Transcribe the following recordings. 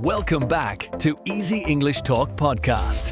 Welcome back to Easy English Talk Podcast.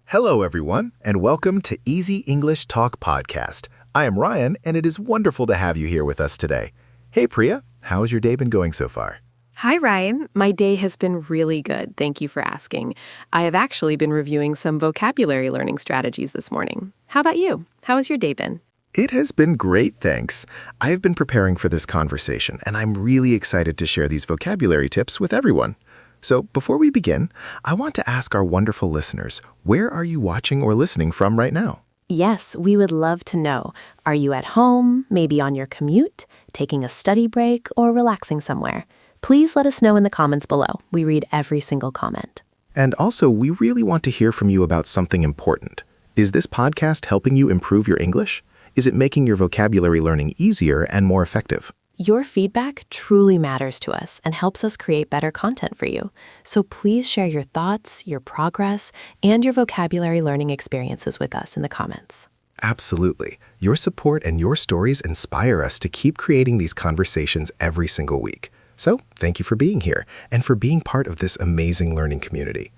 Hello, everyone, and welcome to Easy English Talk Podcast. I am Ryan, and it is wonderful to have you here with us today. Hey, Priya, how has your day been going so far? Hi, Ryan. My day has been really good. Thank you for asking. I have actually been reviewing some vocabulary learning strategies this morning. How about you? How has your day been? It has been great, thanks. I have been preparing for this conversation, and I'm really excited to share these vocabulary tips with everyone. So before we begin, I want to ask our wonderful listeners, where are you watching or listening from right now? Yes, we would love to know. Are you at home, maybe on your commute, taking a study break, or relaxing somewhere? Please let us know in the comments below. We read every single comment. And also, we really want to hear from you about something important. Is this podcast helping you improve your English? Is it making your vocabulary learning easier and more effective? Your feedback truly matters to us and helps us create better content for you. So please share your thoughts, your progress, and your vocabulary learning experiences with us in the comments. Absolutely. Your support and your stories inspire us to keep creating these conversations every single week. So thank you for being here and for being part of this amazing learning community.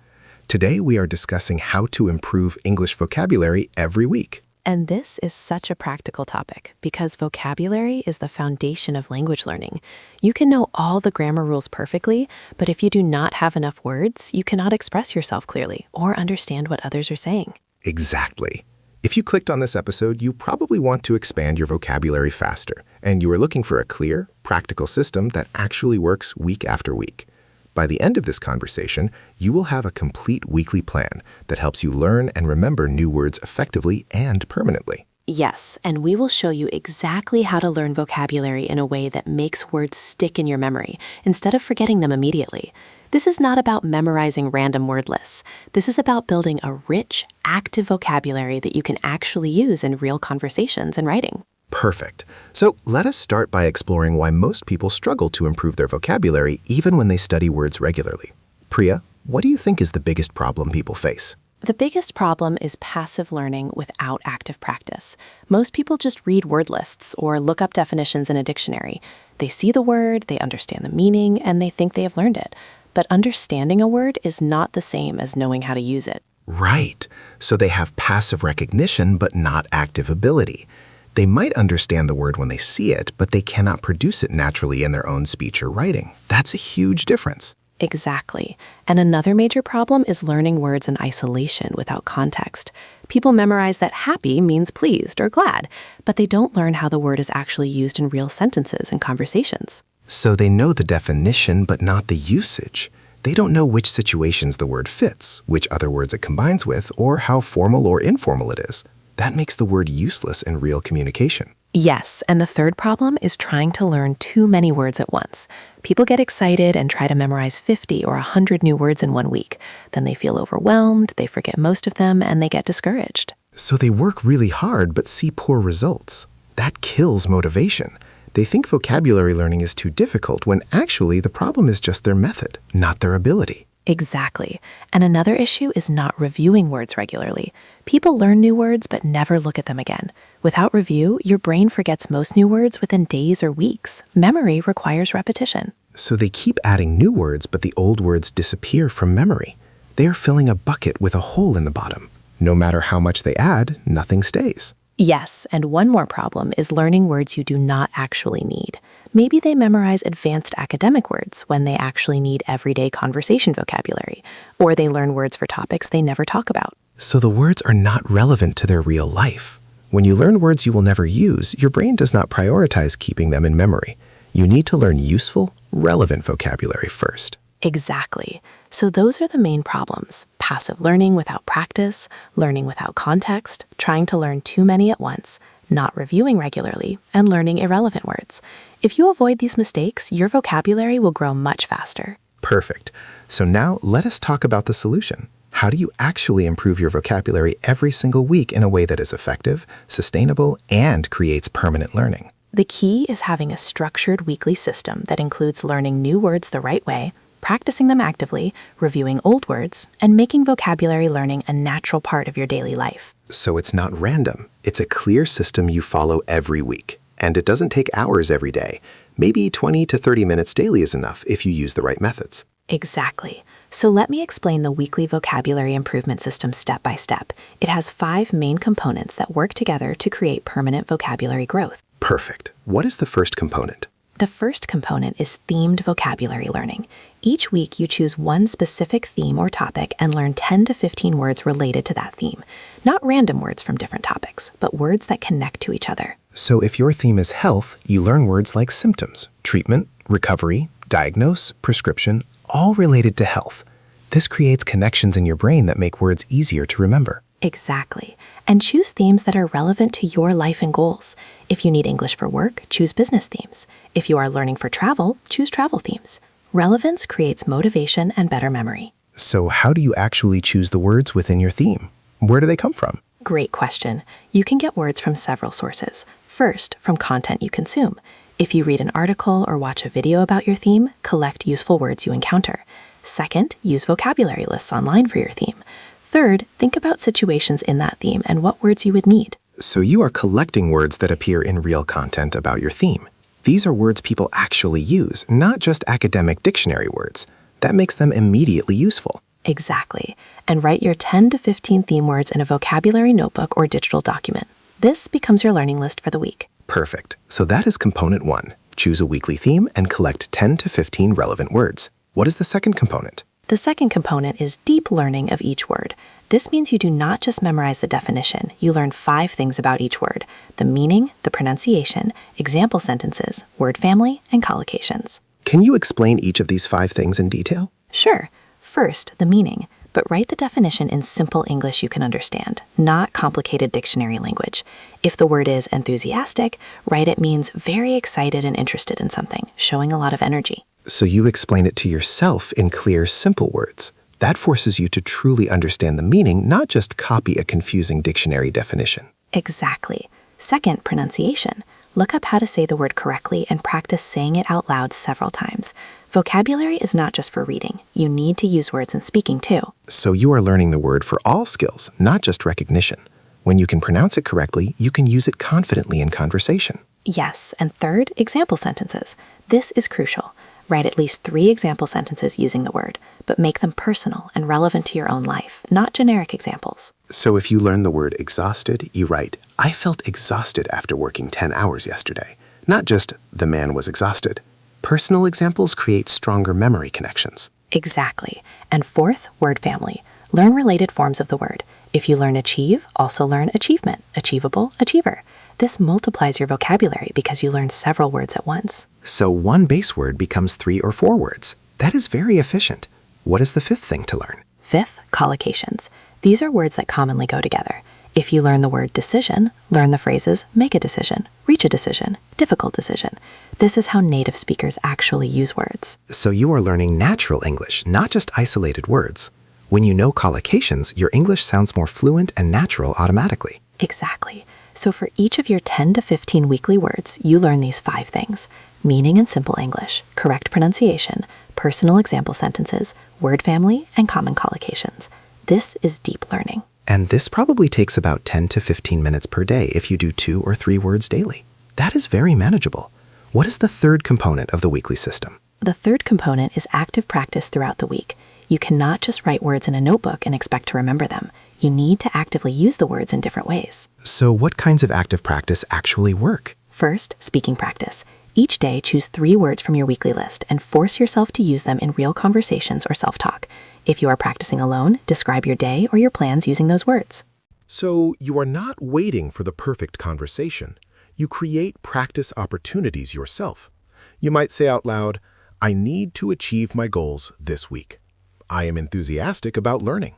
Today, we are discussing how to improve English vocabulary every week. And this is such a practical topic because vocabulary is the foundation of language learning. You can know all the grammar rules perfectly, but if you do not have enough words, you cannot express yourself clearly or understand what others are saying. Exactly. If you clicked on this episode, you probably want to expand your vocabulary faster, and you are looking for a clear, practical system that actually works week after week. By the end of this conversation, you will have a complete weekly plan that helps you learn and remember new words effectively and permanently. Yes, and we will show you exactly how to learn vocabulary in a way that makes words stick in your memory instead of forgetting them immediately. This is not about memorizing random word lists. This is about building a rich, active vocabulary that you can actually use in real conversations and writing. Perfect. So let us start by exploring why most people struggle to improve their vocabulary even when they study words regularly. Priya, what do you think is the biggest problem people face? The biggest problem is passive learning without active practice. Most people just read word lists or look up definitions in a dictionary. They see the word, they understand the meaning, and they think they have learned it. But understanding a word is not the same as knowing how to use it. Right. So they have passive recognition but not active ability. They might understand the word when they see it, but they cannot produce it naturally in their own speech or writing. That's a huge difference. Exactly. And another major problem is learning words in isolation without context. People memorize that happy means pleased or glad, but they don't learn how the word is actually used in real sentences and conversations. So they know the definition, but not the usage. They don't know which situations the word fits, which other words it combines with, or how formal or informal it is. That makes the word useless in real communication. Yes, and the third problem is trying to learn too many words at once. People get excited and try to memorize 50 or 100 new words in 1 week. Then they feel overwhelmed, they forget most of them, and they get discouraged. So they work really hard but see poor results. That kills motivation. They think vocabulary learning is too difficult when actually the problem is just their method, not their ability. Exactly. And another issue is not reviewing words regularly. People learn new words but never look at them again. Without review, your brain forgets most new words within days or weeks. Memory requires repetition. So they keep adding new words, but the old words disappear from memory. They are filling a bucket with a hole in the bottom. No matter how much they add, nothing stays. Yes, and one more problem is learning words you do not actually need. Maybe they memorize advanced academic words when they actually need everyday conversation vocabulary, or they learn words for topics they never talk about. So the words are not relevant to their real life. When you learn words you will never use, your brain does not prioritize keeping them in memory. You need to learn useful, relevant vocabulary first. Exactly. So those are the main problems: passive learning without practice, learning without context, trying to learn too many at once, not reviewing regularly, and learning irrelevant words. If you avoid these mistakes, your vocabulary will grow much faster. Perfect. So now let us talk about the solution. How do you actually improve your vocabulary every single week in a way that is effective, sustainable, and creates permanent learning? The key is having a structured weekly system that includes learning new words the right way, practicing them actively, reviewing old words, and making vocabulary learning a natural part of your daily life. So it's not random. It's a clear system you follow every week. And it doesn't take hours every day. Maybe 20 to 30 minutes daily is enough if you use the right methods. Exactly. So let me explain the weekly vocabulary improvement system step by step. It has 5 main components that work together to create permanent vocabulary growth. Perfect. What is the first component? The first component is themed vocabulary learning. Each week, you choose one specific theme or topic and learn 10 to 15 words related to that theme. Not random words from different topics, but words that connect to each other. So if your theme is health, you learn words like symptoms, treatment, recovery, diagnose, prescription, all related to health. This creates connections in your brain that make words easier to remember. Exactly. And choose themes that are relevant to your life and goals. If you need English for work, choose business themes. If you are learning for travel, choose travel themes. Relevance creates motivation and better memory. So how do you actually choose the words within your theme? Where do they come from? Great question. You can get words from several sources. First, from content you consume. If you read an article or watch a video about your theme, collect useful words you encounter. Second, use vocabulary lists online for your theme. Third, think about situations in that theme and what words you would need. So you are collecting words that appear in real content about your theme. These are words people actually use, not just academic dictionary words. That makes them immediately useful. Exactly. And write your 10 to 15 theme words in a vocabulary notebook or digital document. This becomes your learning list for the week. Perfect. So that is component 1. Choose a weekly theme and collect 10 to 15 relevant words. What is the second component? The second component is deep learning of each word. This means you do not just memorize the definition, you learn 5 things about each word: the meaning, the pronunciation, example sentences, word family, and collocations. Can you explain each of these 5 things in detail? Sure. First, the meaning, but write the definition in simple English you can understand, not complicated dictionary language. If the word is enthusiastic, write it means very excited and interested in something, showing a lot of energy. So you explain it to yourself in clear, simple words. That forces you to truly understand the meaning, not just copy a confusing dictionary definition. Exactly. Second, pronunciation. Look up how to say the word correctly and practice saying it out loud several times. Vocabulary is not just for reading. You need to use words in speaking too. So you are learning the word for all skills, not just recognition. When you can pronounce it correctly, you can use it confidently in conversation. Yes, and third, example sentences. This is crucial. Write at least 3 example sentences using the word, but make them personal and relevant to your own life, not generic examples. So if you learn the word exhausted, you write, "I felt exhausted after working 10 hours yesterday." Not just, "the man was exhausted." Personal examples create stronger memory connections. Exactly. And fourth, word family. Learn related forms of the word. If you learn achieve, also learn achievement, achievable, achiever. This multiplies your vocabulary because you learn several words at once. So one base word becomes 3 or 4 words. That is very efficient. What is the 5th thing to learn? Fifth, collocations. These are words that commonly go together. If you learn the word decision, learn the phrases make a decision, reach a decision, difficult decision. This is how native speakers actually use words. So you are learning natural English, not just isolated words. When you know collocations, your English sounds more fluent and natural automatically. Exactly. So for each of your 10 to 15 weekly words, you learn these 5 things: meaning in simple English, correct pronunciation, personal example sentences, word family, and common collocations. This is deep learning. And this probably takes about 10 to 15 minutes per day if you do 2 or 3 words daily. That is very manageable. What is the third component of the weekly system? The third component is active practice throughout the week. You cannot just write words in a notebook and expect to remember them. You need to actively use the words in different ways. So what kinds of active practice actually work? First, speaking practice. Each day, choose 3 words from your weekly list and force yourself to use them in real conversations or self-talk. If you are practicing alone, describe your day or your plans using those words. So you are not waiting for the perfect conversation. You create practice opportunities yourself. You might say out loud, "I need to achieve my goals this week. I am enthusiastic about learning.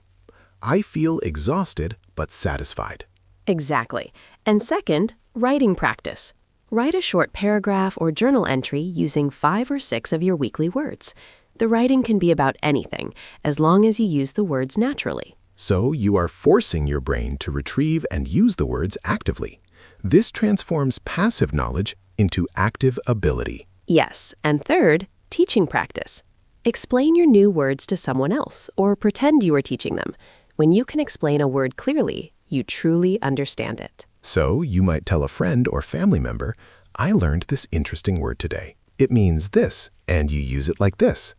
I feel exhausted but satisfied." Exactly. And second, writing practice. Write a short paragraph or journal entry using 5 or 6 of your weekly words. The writing can be about anything, as long as you use the words naturally. So you are forcing your brain to retrieve and use the words actively. This transforms passive knowledge into active ability. Yes, and third, teaching practice. Explain your new words to someone else, or pretend you are teaching them. When you can explain a word clearly, you truly understand it. So you might tell a friend or family member, "I learned this interesting word today. it means this, and you use it like this.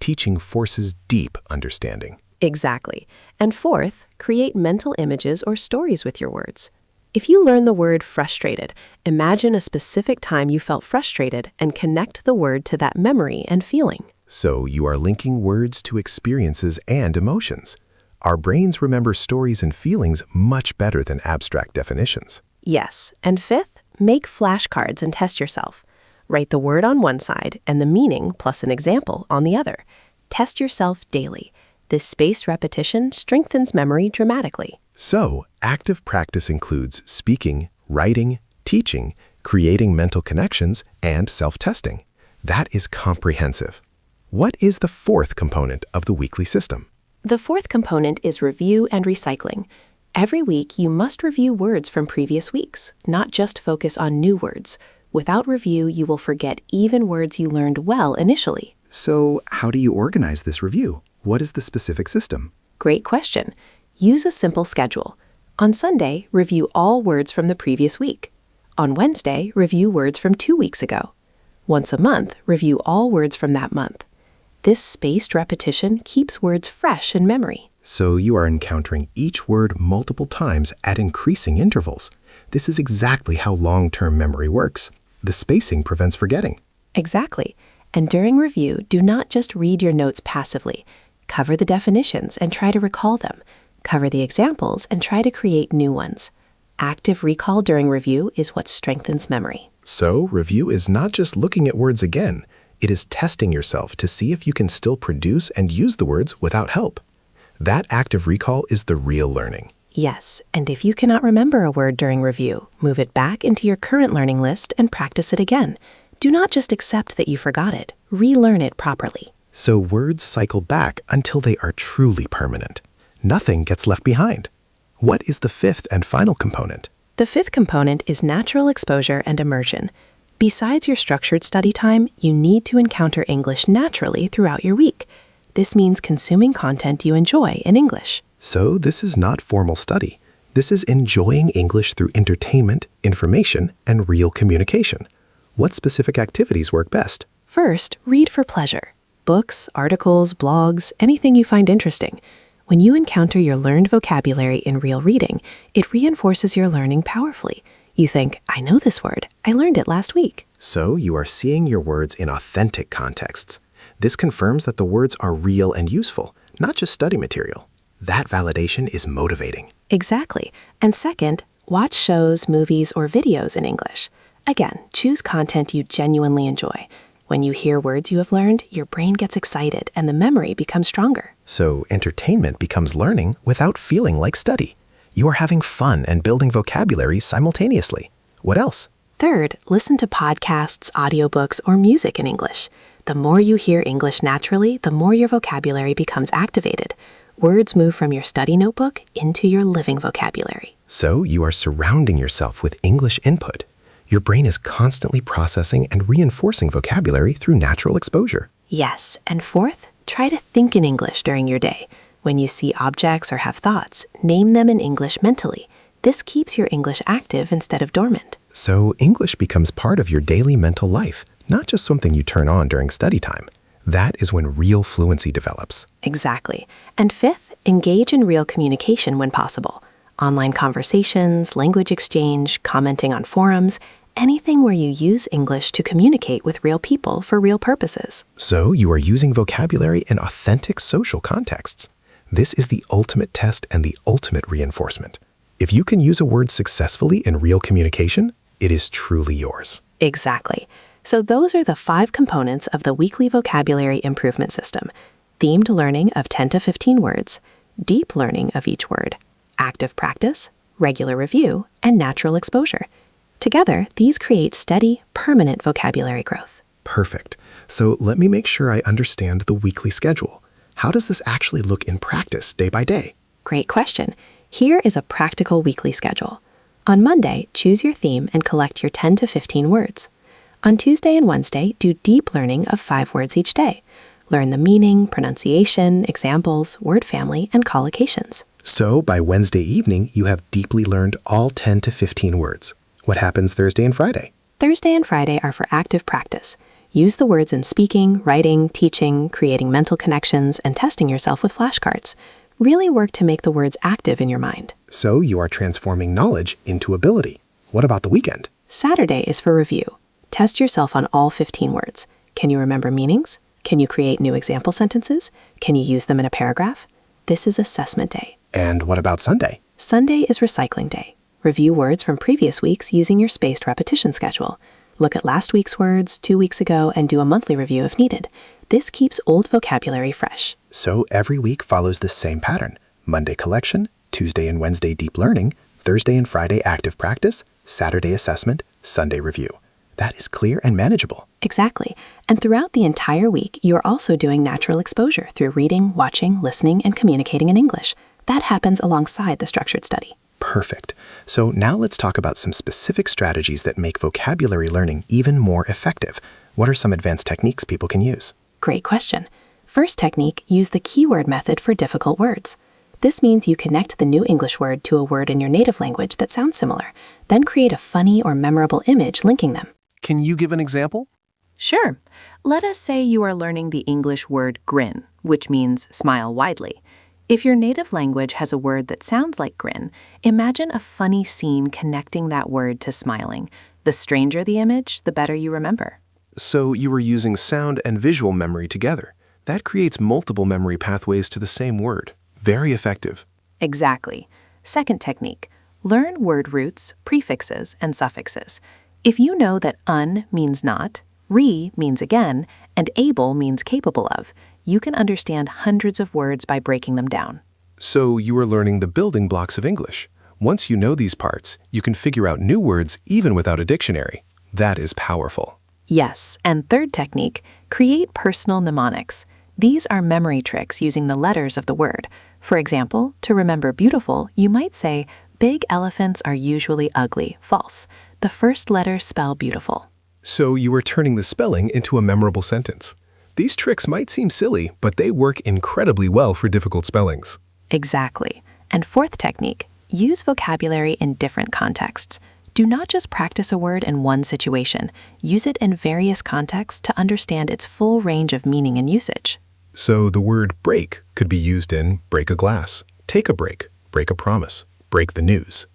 Teaching forces deep understanding. Exactly. And fourth, create mental images or stories with your words. If you learn the word frustrated, imagine a specific time you felt frustrated and connect the word to that memory and feeling. So you are linking words to experiences and emotions. Our brains remember stories and feelings much better than abstract definitions. Yes. And fifth, make flashcards and test yourself. Write the word on one side and the meaning plus an example on the other. Test yourself daily. This spaced repetition strengthens memory dramatically. So, active practice includes speaking, writing, teaching, creating mental connections, and self-testing. That is comprehensive. What is the fourth component of the weekly system? The fourth component is review and recycling. Every week, you must review words from previous weeks, not just focus on new words. Without review, you will forget even words you learned well initially. So, how do you organize this review? What is the specific system? Great question. Use a simple schedule. On Sunday, review all words from the previous week. On Wednesday, review words from 2 weeks ago. Once a month, review all words from that month. This spaced repetition keeps words fresh in memory. So you are encountering each word multiple times at increasing intervals. This is exactly how long-term memory works. The spacing prevents forgetting. Exactly. And during review, do not just read your notes passively. Cover the definitions and try to recall them. Cover the examples and try to create new ones. Active recall during review is what strengthens memory. So review is not just looking at words again. It is testing yourself to see if you can still produce and use the words without help. That active recall is the real learning. Yes, and if you cannot remember a word during review, move it back into your current learning list and practice it again. Do not just accept that you forgot it. Relearn it properly. So words cycle back until they are truly permanent. Nothing gets left behind. What is the fifth and final component? The fifth component is natural exposure and immersion. Besides your structured study time, you need to encounter English naturally throughout your week. This means consuming content you enjoy in English. So this is not formal study. This is enjoying English through entertainment, information, and real communication. What specific activities work best? First, read for pleasure. Books, articles, blogs, anything you find interesting. When you encounter your learned vocabulary in real reading, it reinforces your learning powerfully. You think, I know this word. I learned it last week. So you are seeing your words in authentic contexts. This confirms that the words are real and useful, not just study material. That validation is motivating. Exactly. And second, watch shows, movies, or videos in English. Again, choose content you genuinely enjoy. When you hear words you have learned, your brain gets excited and the memory becomes stronger. So entertainment becomes learning without feeling like study. You are having fun and building vocabulary simultaneously. What else? Third, listen to podcasts, audiobooks, or music in English. The more you hear English naturally, the more your vocabulary becomes activated. Words move from your study notebook into your living vocabulary. So you are surrounding yourself with English input. Your brain is constantly processing and reinforcing vocabulary through natural exposure. Yes, and fourth, try to think in English during your day. When you see objects or have thoughts, name them in English mentally. This keeps your English active instead of dormant. So English becomes part of your daily mental life, not just something you turn on during study time. That is when real fluency develops. Exactly. And fifth, engage in real communication when possible. Online conversations, language exchange, commenting on forums, anything where you use English to communicate with real people for real purposes. So you are using vocabulary in authentic social contexts. This is the ultimate test and the ultimate reinforcement. If you can use a word successfully in real communication, it is truly yours. Exactly. So those are the 5 components of the weekly vocabulary improvement system. Themed learning of 10 to 15 words, deep learning of each word, active practice, regular review, and natural exposure. Together, these create steady, permanent vocabulary growth. Perfect. So let me make sure I understand the weekly schedule. How does this actually look in practice day by day? Great question. Here is a practical weekly schedule. On Monday, choose your theme and collect your 10 to 15 words. On Tuesday and Wednesday, do deep learning of 5 words each day. Learn the meaning, pronunciation, examples, word family, and collocations. So by Wednesday evening, you have deeply learned all 10 to 15 words. What happens Thursday and Friday? Thursday and Friday are for active practice. Use the words in speaking, writing, teaching, creating mental connections, and testing yourself with flashcards. Really work to make the words active in your mind. So you are transforming knowledge into ability. What about the weekend? Saturday is for review. Test yourself on all 15 words. Can you remember meanings? Can you create new example sentences? Can you use them in a paragraph? This is assessment day. And what about Sunday? Sunday is recycling day. Review words from previous weeks using your spaced repetition schedule. Look at last week's words, 2 weeks ago, and do a monthly review if needed. This keeps old vocabulary fresh. So every week follows the same pattern. Monday collection, Tuesday and Wednesday deep learning, Thursday and Friday active practice, Saturday assessment, Sunday review. That is clear and manageable. Exactly. And throughout the entire week, you're also doing natural exposure through reading, watching, listening, and communicating in English. That happens alongside the structured study. Perfect. So now let's talk about some specific strategies that make vocabulary learning even more effective. What are some advanced techniques people can use? Great question. First technique, use the keyword method for difficult words. This means you connect the new English word to a word in your native language that sounds similar, then create a funny or memorable image linking them. Can you give an example? Sure. Let us say you are learning the English word grin, which means smile widely. If your native language has a word that sounds like grin, imagine a funny scene connecting that word to smiling. The stranger the image, the better you remember. So you were using sound and visual memory together. That creates multiple memory pathways to the same word. Very effective. Exactly. Second technique, learn word roots, prefixes, and suffixes. If you know that means not, means again, and able means capable of, you can understand hundreds of words by breaking them down. So you are learning the building blocks of English. Once you know these parts, you can figure out new words even without a dictionary. That is powerful. Yes, and third technique, create personal mnemonics. These are memory tricks using the letters of the word. For example, to remember beautiful, you might say, big elephants are usually ugly, false. The first letters spell beautiful. So you are turning the spelling into a memorable sentence. These tricks might seem silly, but they work incredibly well for difficult spellings. Exactly. And fourth technique, use vocabulary in different contexts. Do not just practice a word in one situation. Use it in various contexts to understand its full range of meaning and usage. So the word break could be used in break a glass, take a break a promise, break the news.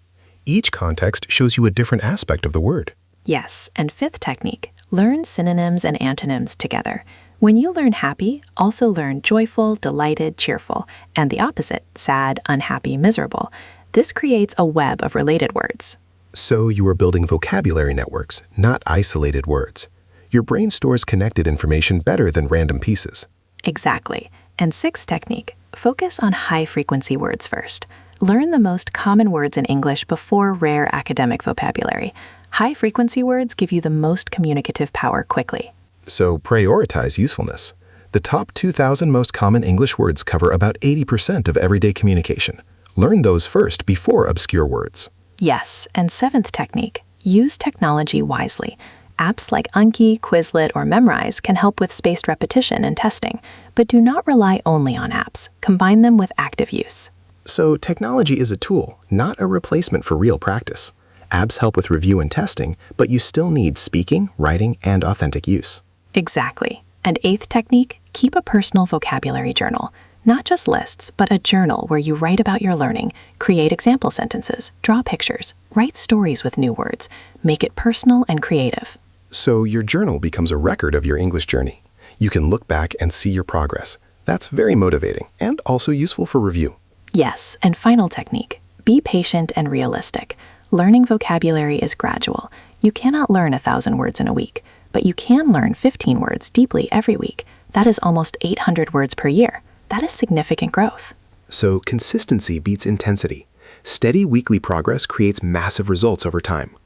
Each context shows you a different aspect of the word. Yes, and fifth technique, learn synonyms and antonyms together. When you learn happy, also learn joyful, delighted, cheerful, and the opposite, sad, unhappy, miserable. This creates a web of related words. So you are building vocabulary networks, not isolated words. Your brain stores connected information better than random pieces. Exactly. And sixth technique, focus on high-frequency words first. Learn the most common words in English before rare academic vocabulary. High-frequency words give you the most communicative power quickly. So prioritize usefulness. The top 2,000 most common English words cover about 80% of everyday communication. Learn those first before obscure words. Yes, and seventh technique, use technology wisely. Apps like Anki, Quizlet, or Memrise can help with spaced repetition and testing, but do not rely only on apps. Combine them with active use. So technology is a tool, not a replacement for real practice. Apps help with review and testing, but you still need speaking, writing, and authentic use. Exactly. And eighth technique, keep a personal vocabulary journal. Not just lists, but a journal where you write about your learning, create example sentences, draw pictures, write stories with new words, make it personal and creative. So your journal becomes a record of your English journey. You can look back and see your progress. That's very motivating and also useful for review. Yes, and final technique, be patient and realistic. Learning vocabulary is gradual. You cannot learn 1,000 words in a week, but you can learn 15 words deeply every week. That is almost 800 words per year. That is significant growth. So consistency beats intensity. Steady weekly progress creates massive results over time.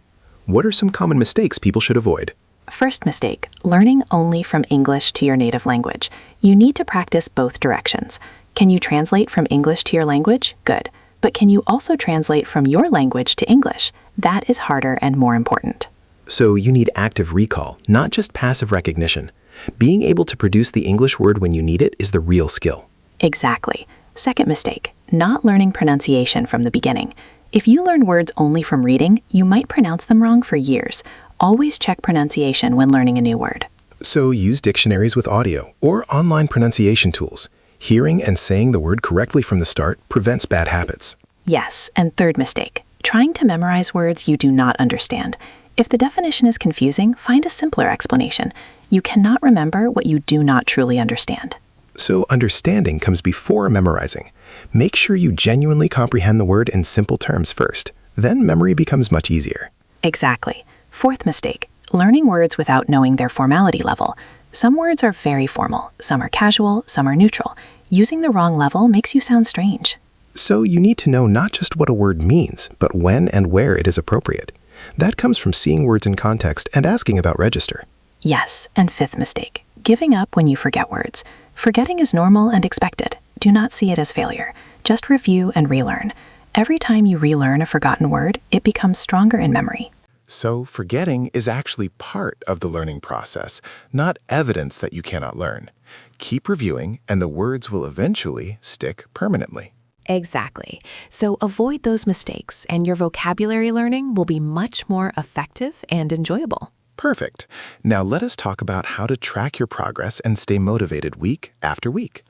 What are some common mistakes people should avoid? First mistake, learning only from English to your native language. You need to practice both directions. Can you translate from English to your language? Good. But can you also translate from your language to English? That is harder and more important. So you need active recall, not just passive recognition. Being able to produce the English word when you need it is the real skill. Exactly. Second mistake, not learning pronunciation from the beginning. If you learn words only from reading, you might pronounce them wrong for years. Always check pronunciation when learning a new word. So use dictionaries with audio or online pronunciation tools. Hearing and saying the word correctly from the start prevents bad habits. Yes, and third mistake, trying to memorize words you do not understand. If the definition is confusing, find a simpler explanation. You cannot remember what you do not truly understand. So understanding comes before memorizing. Make sure you genuinely comprehend the word in simple terms first. Then memory becomes much easier. Exactly. Fourth mistake, learning words without knowing their formality level. Some words are very formal, some are casual, some are neutral. Using the wrong level makes you sound strange. So you need to know not just what a word means, but when and where it is appropriate. That comes from seeing words in context and asking about register. Yes, and fifth mistake, giving up when you forget words. Forgetting is normal and expected. Do not see it as failure. Just review and relearn. Every time you relearn a forgotten word, it becomes stronger in memory. So forgetting is actually part of the learning process, not evidence that you cannot learn. Keep reviewing, and the words will eventually stick permanently. Exactly. So avoid those mistakes, and your vocabulary learning will be much more effective and enjoyable. Perfect. Now let us talk about how to track your progress and stay motivated week after week.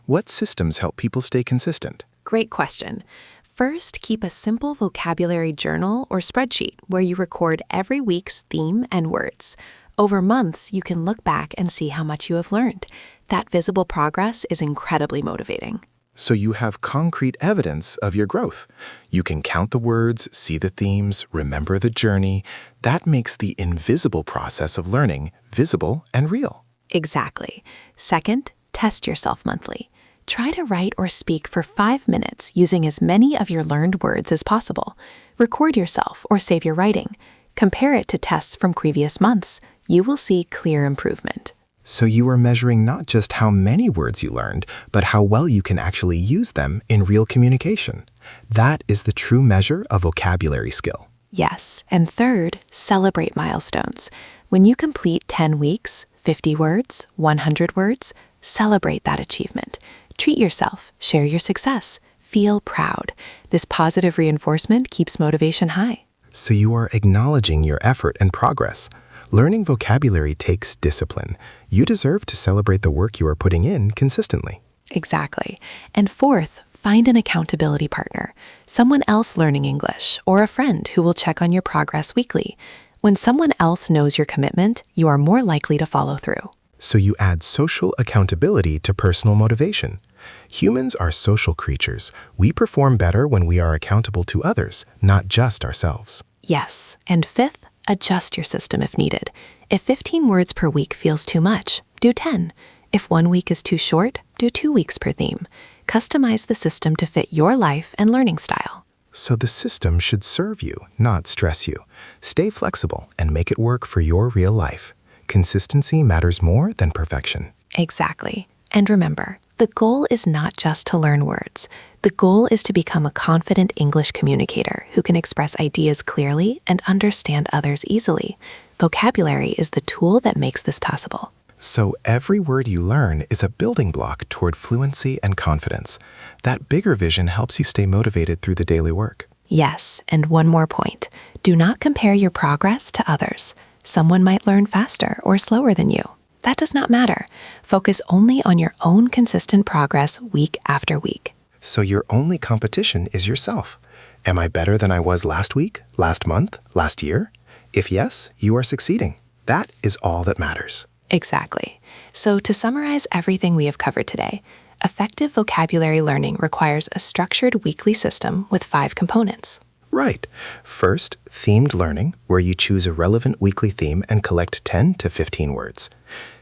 What systems help people stay consistent? Great question. First, keep a simple vocabulary journal or spreadsheet where you record every week's theme and words. Over months, you can look back and see how much you have learned. That visible progress is incredibly motivating. So you have concrete evidence of your growth. You can count the words, see the themes, remember the journey. That makes the invisible process of learning visible and real. Exactly. Second, test yourself monthly. Try to write or speak for 5 minutes using as many of your learned words as possible. Record yourself or save your writing. Compare it to tests from previous months. You will see clear improvement. So you are measuring not just how many words you learned, but how well you can actually use them in real communication. That is the true measure of vocabulary skill. Yes, and third, celebrate milestones. When you complete 10 weeks, 50 words, 100 words, celebrate that achievement. Treat yourself, share your success, feel proud. This positive reinforcement keeps motivation high. So you are acknowledging your effort and progress. Learning vocabulary takes discipline. You deserve to celebrate the work you are putting in consistently. Exactly. And fourth, find an accountability partner, someone else learning English, or a friend who will check on your progress weekly. When someone else knows your commitment, you are more likely to follow through. So you add social accountability to personal motivation. Humans are social creatures. We perform better when we are accountable to others, not just ourselves. Yes. And fifth, adjust your system if needed. If 15 words per week feels too much, do 10. If 1 week is too short, do 2 weeks per theme. Customize the system to fit your life and learning style. So the system should serve you, not stress you. Stay flexible and make it work for your real life. Consistency matters more than perfection. Exactly. And remember, the goal is not just to learn words. The goal is to become a confident English communicator who can express ideas clearly and understand others easily. Vocabulary is the tool that makes this possible. So every word you learn is a building block toward fluency and confidence. That bigger vision helps you stay motivated through the daily work. Yes, and one more point. Do not compare your progress to others. Someone might learn faster or slower than you. That does not matter. Focus only on your own consistent progress week after week. So your only competition is yourself. Am I better than I was last week, last month, last year? If yes, you are succeeding. That is all that matters. Exactly. So to summarize everything we have covered today, effective vocabulary learning requires a structured weekly system with 5 components. Right. First, themed learning, where you choose a relevant weekly theme and collect 10 to 15 words.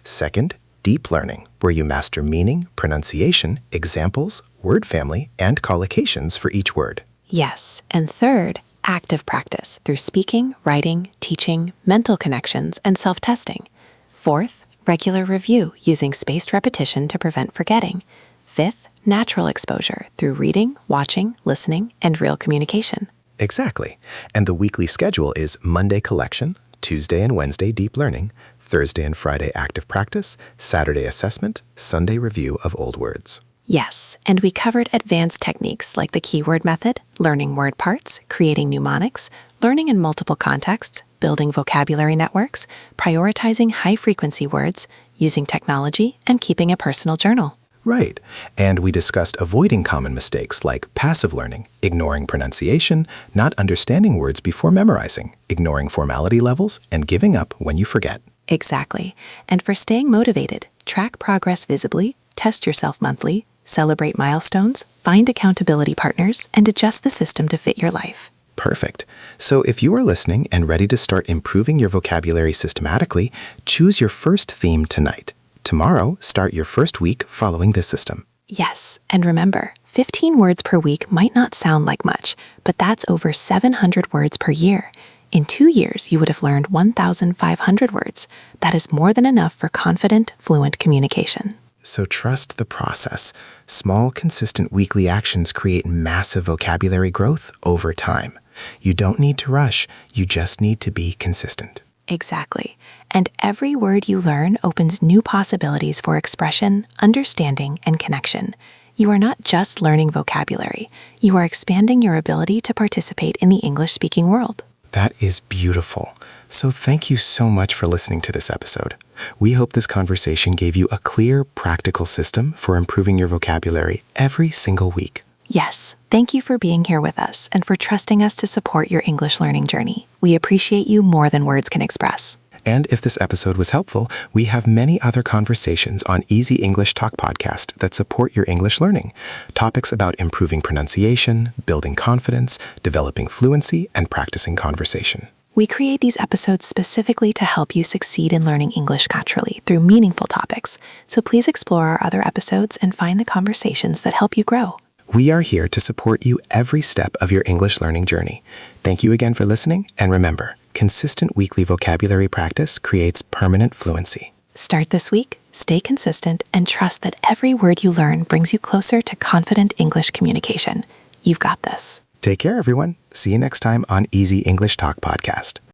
Second, deep learning, where you master meaning, pronunciation, examples, word family, and collocations for each word. Yes. And third, active practice through speaking, writing, teaching, mental connections, and self-testing. Fourth, regular review using spaced repetition to prevent forgetting. Fifth, natural exposure through reading, watching, listening, and real communication. Exactly. And the weekly schedule is Monday collection, Tuesday and Wednesday deep learning, Thursday and Friday active practice, Saturday assessment, Sunday review of old words. Yes, and we covered advanced techniques like the keyword method, learning word parts, creating mnemonics, learning in multiple contexts, building vocabulary networks, prioritizing high-frequency words, using technology, and keeping a personal journal. Right. And we discussed avoiding common mistakes like passive learning, ignoring pronunciation, not understanding words before memorizing, ignoring formality levels, and giving up when you forget. Exactly. And for staying motivated, track progress visibly, test yourself monthly, celebrate milestones, find accountability partners, and adjust the system to fit your life. Perfect. So if you are listening and ready to start improving your vocabulary systematically, choose your first theme tonight. Tomorrow, start your first week following this system. Yes, and remember, 15 words per week might not sound like much, but that's over 700 words per year. In 2 years, you would have learned 1,500 words. That is more than enough for confident, fluent communication. So trust the process. Small, consistent weekly actions create massive vocabulary growth over time. You don't need to rush, you just need to be consistent. Exactly. And every word you learn opens new possibilities for expression, understanding, and connection. You are not just learning vocabulary. You are expanding your ability to participate in the English-speaking world. That is beautiful. So thank you so much for listening to this episode. We hope this conversation gave you a clear, practical system for improving your vocabulary every single week. Yes, thank you for being here with us and for trusting us to support your English learning journey. We appreciate you more than words can express. And if this episode was helpful, we have many other conversations on Easy English Talk podcast that support your English learning. Topics about improving pronunciation, building confidence, developing fluency, and practicing conversation. We create these episodes specifically to help you succeed in learning English naturally through meaningful topics. So please explore our other episodes and find the conversations that help you grow. We are here to support you every step of your English learning journey. Thank you again for listening, and remember, consistent weekly vocabulary practice creates permanent fluency. Start this week, stay consistent, and trust that every word you learn brings you closer to confident English communication. You've got this. Take care, everyone. See you next time on Easy English Talk podcast.